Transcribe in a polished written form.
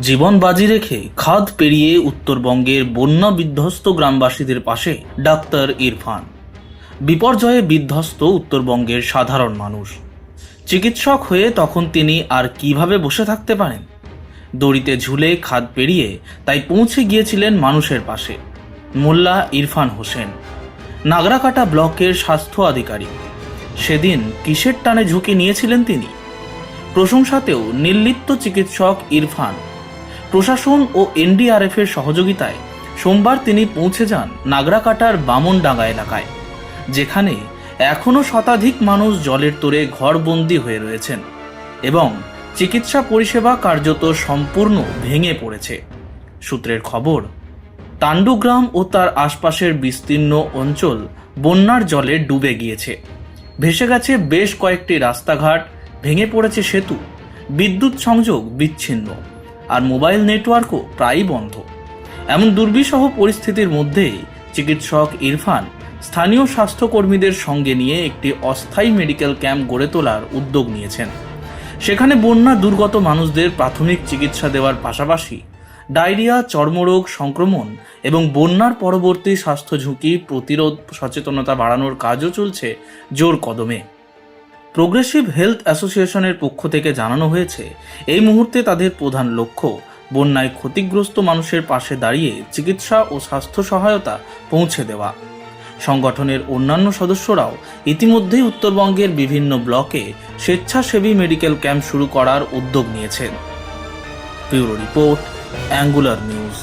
জীবন বাজি রেখে খাদ পেরিয়ে উত্তরবঙ্গের বন্যা বিধ্বস্ত গ্রামবাসীদের পাশে ডাক্তার ইরফান। বিপর্যয়ে বিধ্বস্ত উত্তরবঙ্গের সাধারণ মানুষ। চিকিৎসক হয়ে তখন তিনি আর কিভাবে বসে থাকতে পারেন? দড়িতে ঝুলে খাদ পেরিয়ে তাই পৌঁছে গিয়েছিলেন মানুষের পাশে। মোল্লা ইরফান হোসেন, নাগরাকাটা ব্লকের স্বাস্থ্য আধিকারিক। সেদিন কিসের টানে ঝুঁকি নিয়েছিলেন তিনি? প্রশংসাতেও নির্লিপ্ত চিকিৎসক ইরফান। প্রশাসন ও এনডিআরএফের সহযোগিতায় সোমবার তিনি পৌঁছে যান নাগরাকাটার বামনডাঙ্গা এলাকায়, যেখানে এখনও শতাধিক মানুষ জলের তোরে ঘরবন্দি হয়ে রয়েছেন এবং চিকিৎসা পরিষেবা কার্যত সম্পূর্ণ ভেঙে পড়েছে। সূত্রের খবর, তান্ডুগ্রাম ও তার আশপাশের বিস্তীর্ণ অঞ্চল বন্যার জলে ডুবে গিয়েছে। ভেসে গেছে বেশ কয়েকটি রাস্তাঘাট, ভেঙে পড়েছে সেতু, বিদ্যুৎ সংযোগ বিচ্ছিন্ন, আর মোবাইল নেটওয়ার্কও প্রায়ই বন্ধ। এমন দুর্বিষহ পরিস্থিতির মধ্যেই চিকিৎসক ইরফান স্থানীয় স্বাস্থ্যকর্মীদের সঙ্গে নিয়ে একটি অস্থায়ী মেডিকেল ক্যাম্প গড়ে তোলার উদ্যোগ নিয়েছেন। সেখানে বন্যা দুর্গত মানুষদের প্রাথমিক চিকিৎসা দেওয়ার পাশাপাশি ডায়রিয়া, চর্মরোগ সংক্রমণ এবং বন্যার পরবর্তী স্বাস্থ্য ঝুঁকি প্রতিরোধ সচেতনতা বাড়ানোর কাজও চলছে জোর কদমে। প্রোগ্রেসিভ হেলথ অ্যাসোসিয়েশনের পক্ষ থেকে জানানো হয়েছে, এই মুহূর্তে তাদের প্রধান লক্ষ্য বন্যায় ক্ষতিগ্রস্ত মানুষের পাশে দাঁড়িয়ে চিকিৎসা ও স্বাস্থ্য সহায়তা পৌঁছে দেওয়া। সংগঠনের অন্যান্য সদস্যরাও ইতিমধ্যেই উত্তরবঙ্গের বিভিন্ন ব্লকে স্বেচ্ছাসেবী মেডিকেল ক্যাম্প শুরু করার উদ্যোগ নিয়েছেন। Bureau report, angular news.